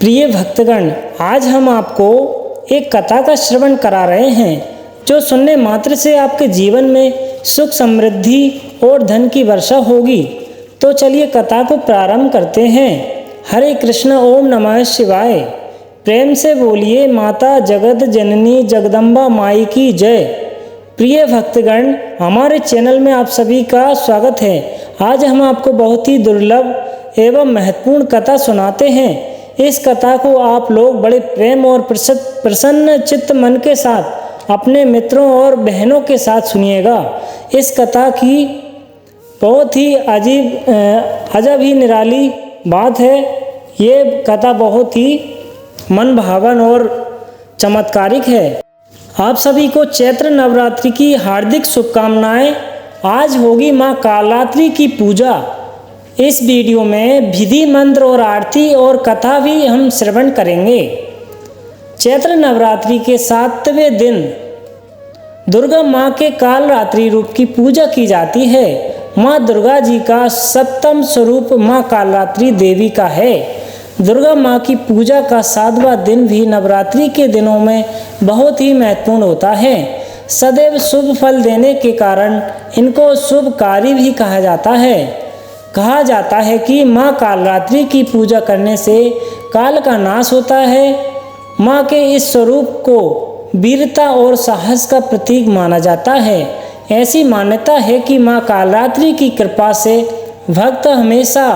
प्रिय भक्तगण, आज हम आपको एक कथा का श्रवण करा रहे हैं जो सुनने मात्र से आपके जीवन में सुख समृद्धि और धन की वर्षा होगी। तो चलिए कथा को प्रारंभ करते हैं। हरे कृष्ण, ओम नमः शिवाय। प्रेम से बोलिए माता जगत जननी जगदम्बा माई की जय। प्रिय भक्तगण, हमारे चैनल में आप सभी का स्वागत है। आज हम आपको बहुत ही दुर्लभ एवं महत्वपूर्ण कथा सुनाते हैं। इस कथा को आप लोग बड़े प्रेम और प्रसन्न चित्त मन के साथ अपने मित्रों और बहनों के साथ सुनिएगा। इस कथा की बहुत ही अजब ही निराली बात है। ये कथा बहुत ही मन भावन और चमत्कारिक है। आप सभी को चैत्र नवरात्रि की हार्दिक शुभकामनाएं। आज होगी माँ कालरात्रि की पूजा। इस वीडियो में विधि मंत्र और आरती और कथा भी हम श्रवण करेंगे। चैत्र नवरात्रि के 7वें दिन दुर्गा माँ के कालरात्रि रूप की पूजा की जाती है। माँ दुर्गा जी का सप्तम स्वरूप माँ कालरात्रि देवी का है। दुर्गा माँ की पूजा का 7वां दिन भी नवरात्रि के दिनों में बहुत ही महत्वपूर्ण होता है। सदैव शुभ फल देने के कारण इनको शुभकारी भी कहा जाता है। कहा जाता है कि माँ कालरात्रि की पूजा करने से काल का नाश होता है। माँ के इस स्वरूप को वीरता और साहस का प्रतीक माना जाता है। ऐसी मान्यता है कि माँ कालरात्रि की कृपा से भक्त हमेशा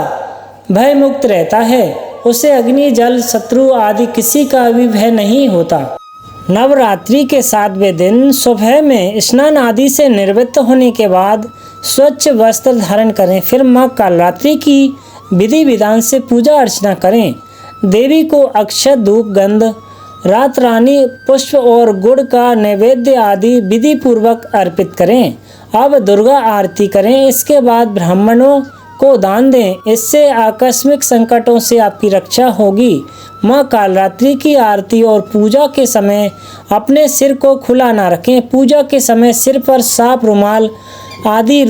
भयमुक्त रहता है। उसे अग्नि जल शत्रु आदि किसी का भी भय नहीं होता। नवरात्रि के 7वें दिन सुबह में स्नान आदि से निवृत्त होने के बाद स्वच्छ वस्त्र धारण करें। फिर माँ कालरात्रि की विधि विधान से पूजा अर्चना करें। देवी को अक्षत धूप गंध रात रानी पुष्प और गुड़ का नैवेद्य आदि विधि पूर्वक अर्पित करें। अब दुर्गा आरती करें। इसके बाद ब्राह्मणों को दान दें। इससे आकस्मिक संकटों से आपकी रक्षा होगी। माँ कालरात्रि की आरती और पूजा के समय अपने सिर को खुला ना रखें। पूजा के समय सिर पर साफ रुमाल आदि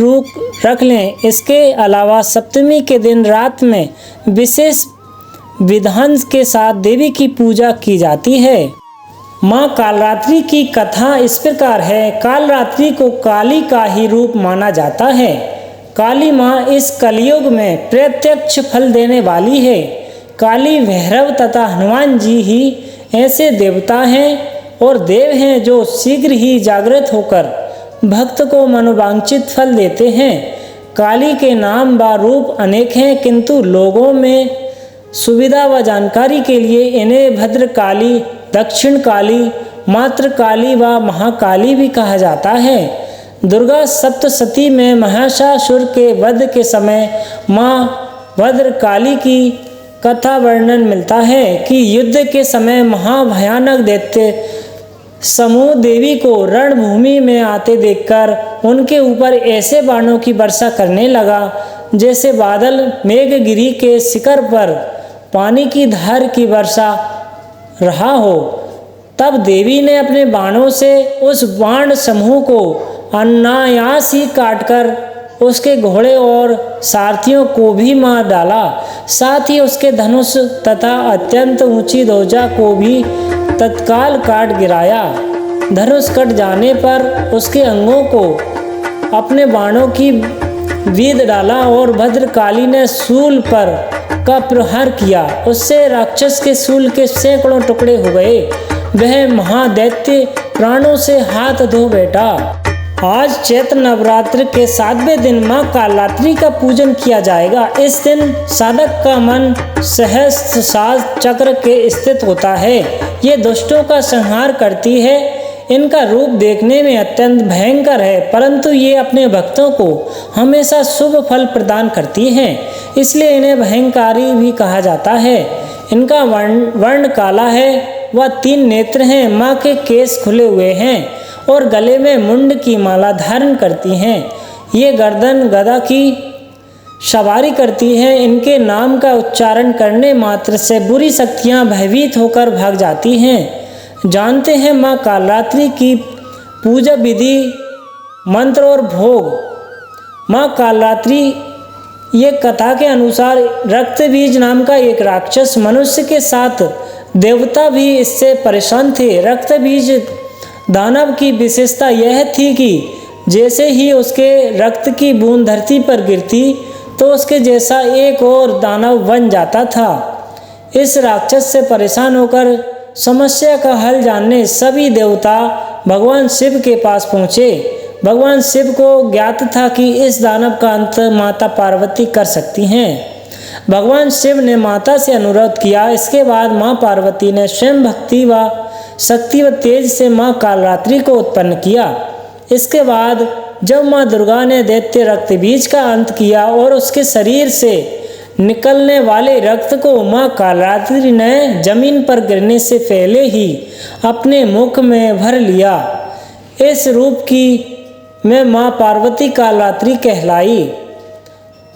रख लें। इसके अलावा सप्तमी के दिन रात में विशेष विधान के साथ देवी की पूजा की जाती है। माँ कालरात्रि की कथा इस प्रकार है। कालरात्रि को काली का ही रूप माना जाता है। काली माँ इस कलयुग में प्रत्यक्ष फल देने वाली है। काली भैरव तथा हनुमान जी ही ऐसे देवता हैं और देव हैं जो शीघ्र ही जागृत होकर भक्त को मनोवांछित फल देते हैं। काली के नाम व रूप अनेक हैं, किंतु लोगों में सुविधा व जानकारी के लिए इन्हें भद्रकाली, दक्षिण काली, मात्र काली व महाकाली भी कहा जाता है। दुर्गा सप्तशती में महिषासुर के वध के समय माँ भद्रकाली की कथा वर्णन मिलता है कि युद्ध के समय महाभयानक दैत्य समूह देवी को रणभूमि में आते देखकर उनके ऊपर ऐसे बाणों की वर्षा करने लगा जैसे बादल मेघगिरी के शिखर पर पानी की धार की वर्षा रहा हो। तब देवी ने अपने बाणों से उस बाण समूह को अनायास ही काटकर उसके घोड़े और सारथियों को भी मार डाला। साथ ही उसके धनुष तथा अत्यंत ऊंची ध्वजा को भी तत्काल काट गिराया। धनुष कट जाने पर उसके अंगों को अपने बाणों की बीध डाला और भद्रकाली ने शूल पर का प्रहार किया। उससे राक्षस के शूल के सैकड़ों टुकड़े हो गए। वह महादैत्य प्राणों से हाथ धो बैठा। आज चैत्र नवरात्र के 7वें दिन माँ कालरात्रि का पूजन किया जाएगा। इस दिन साधक का मन सहस्त्र चक्र के स्थित होता है। ये दुष्टों का संहार करती है। इनका रूप देखने में अत्यंत भयंकर है, परंतु ये अपने भक्तों को हमेशा शुभ फल प्रदान करती हैं। इसलिए इन्हें भयंकारी भी कहा जाता है। इनका वर्ण काला है व 3 नेत्र हैं। माँ के केस खुले हुए हैं और गले में मुंड की माला धारण करती हैं। ये गर्दन गदा की सवारी करती हैं। इनके नाम का उच्चारण करने मात्र से बुरी शक्तियाँ भयभीत होकर भाग जाती हैं। जानते हैं माँ कालरात्रि की पूजा विधि, मंत्र और भोग। माँ कालरात्रि ये कथा के अनुसार रक्तबीज नाम का एक राक्षस मनुष्य के साथ देवता भी इससे परेशान थे। रक्तबीज दानव की विशेषता यह थी कि जैसे ही उसके रक्त की बूंद धरती पर गिरती तो उसके जैसा एक और दानव बन जाता था। इस राक्षस से परेशान होकर समस्या का हल जानने सभी देवता भगवान शिव के पास पहुँचे। भगवान शिव को ज्ञात था कि इस दानव का अंत माता पार्वती कर सकती हैं। भगवान शिव ने माता से अनुरोध किया। इसके बाद माँ पार्वती ने स्वयं भक्ति व शक्ति व तेज से माँ कालरात्रि को उत्पन्न किया। इसके बाद जब माँ दुर्गा ने दैत्य रक्तबीज का अंत किया और उसके शरीर से निकलने वाले रक्त को माँ कालरात्रि ने जमीन पर गिरने से पहले ही अपने मुख में भर लिया। इस रूप की में माँ पार्वती कालरात्रि कहलाई।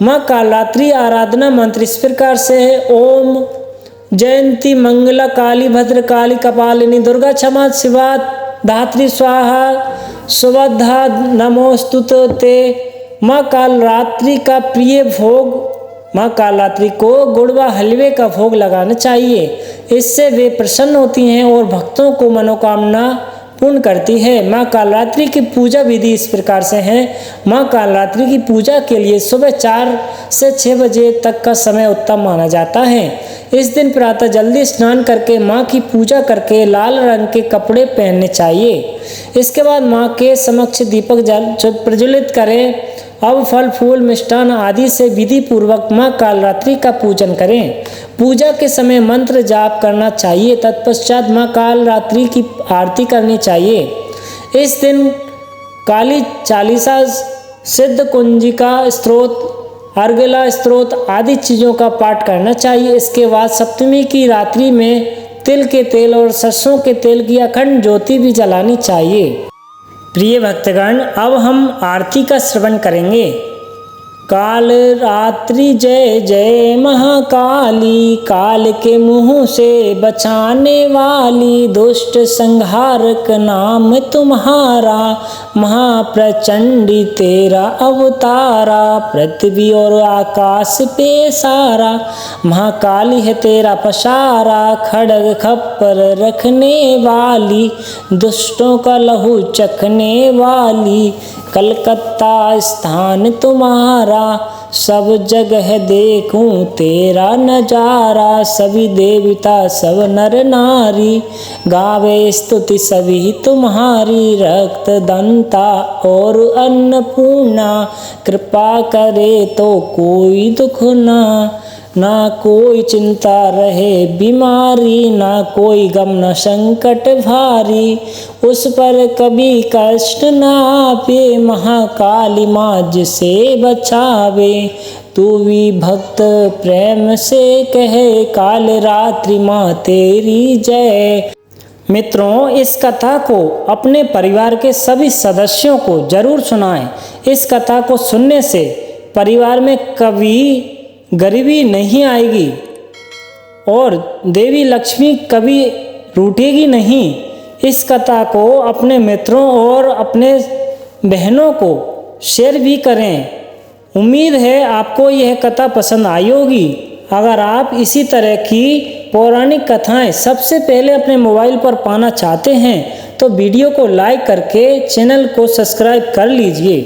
माँ कालरात्रि आराधना मंत्र इस प्रकार से है। ओम जयंती मंगला काली भद्र काली कपालिनी दुर्गा क्षमा शिवा धात्री स्वाहा सुवधा नमोस्तुते ते। माँ कालरात्रि का प्रिय भोग माँ कालरात्रि को गुड़ व हलवे का भोग लगाना चाहिए। इससे वे प्रसन्न होती हैं और भक्तों को मनोकामना पूर्ण करती है। माँ कालरात्रि की पूजा विधि इस प्रकार से है। माँ कालरात्रि की पूजा के लिए सुबह 4 से 6 बजे तक का समय उत्तम माना जाता है। इस दिन प्रातः जल्दी स्नान करके माँ की पूजा करके लाल रंग के कपड़े पहनने चाहिए। इसके बाद माँ के समक्ष दीपक प्रज्वलित करें। अब फल फूल मिष्ठान आदि से विधि पूर्वक माँ कालरात्रि का पूजन करें। पूजा के समय मंत्र जाप करना चाहिए। तत्पश्चात माँ कालरात्रि की आरती करनी चाहिए। इस दिन काली चालीसा सिद्ध कुंजिका स्तोत्र अर्गला स्तोत्र आदि चीज़ों का पाठ करना चाहिए। इसके बाद सप्तमी की रात्रि में तिल के तेल और सरसों के तेल की अखंड ज्योति भी जलानी चाहिए। प्रिय भक्तगण, अब हम आरती का श्रवण करेंगे। काल रात्रि जय जय महाकाली, काल के मुँह से बचाने वाली, दुष्ट संहारक नाम तुम्हारा, महाप्रचंडी तेरा अवतारा, पृथ्वी और आकाश पे सारा, महाकाली है तेरा पसारा, खड़ग खप्पर रखने वाली, दुष्टों का लहू चखने वाली, कलकत्ता स्थान तुम्हारा, सब जगह देखूं तेरा नजारा, सभी देवता सब नर नारी, गावे स्तुति सभी तुम्हारी, रक्त दंता और अन्नपूर्णा, कृपा करे तो कोई दुख ना कोई चिंता रहे बीमारी, ना कोई गम न संकट भारी, उस पर कभी कष्ट ना आवे, महाकाली माँ जिसे बचावे, तू भी भक्त प्रेम से कहे, काल रात्रि माँ तेरी जय। मित्रों, इस कथा को अपने परिवार के सभी सदस्यों को जरूर सुनाएं। इस कथा को सुनने से परिवार में कभी गरीबी नहीं आएगी और देवी लक्ष्मी कभी रूठेगी नहीं। इस कथा को अपने मित्रों और अपने बहनों को शेयर भी करें। उम्मीद है आपको यह कथा पसंद आई होगी। अगर आप इसी तरह की पौराणिक कथाएं सबसे पहले अपने मोबाइल पर पाना चाहते हैं तो वीडियो को लाइक करके चैनल को सब्सक्राइब कर लीजिए।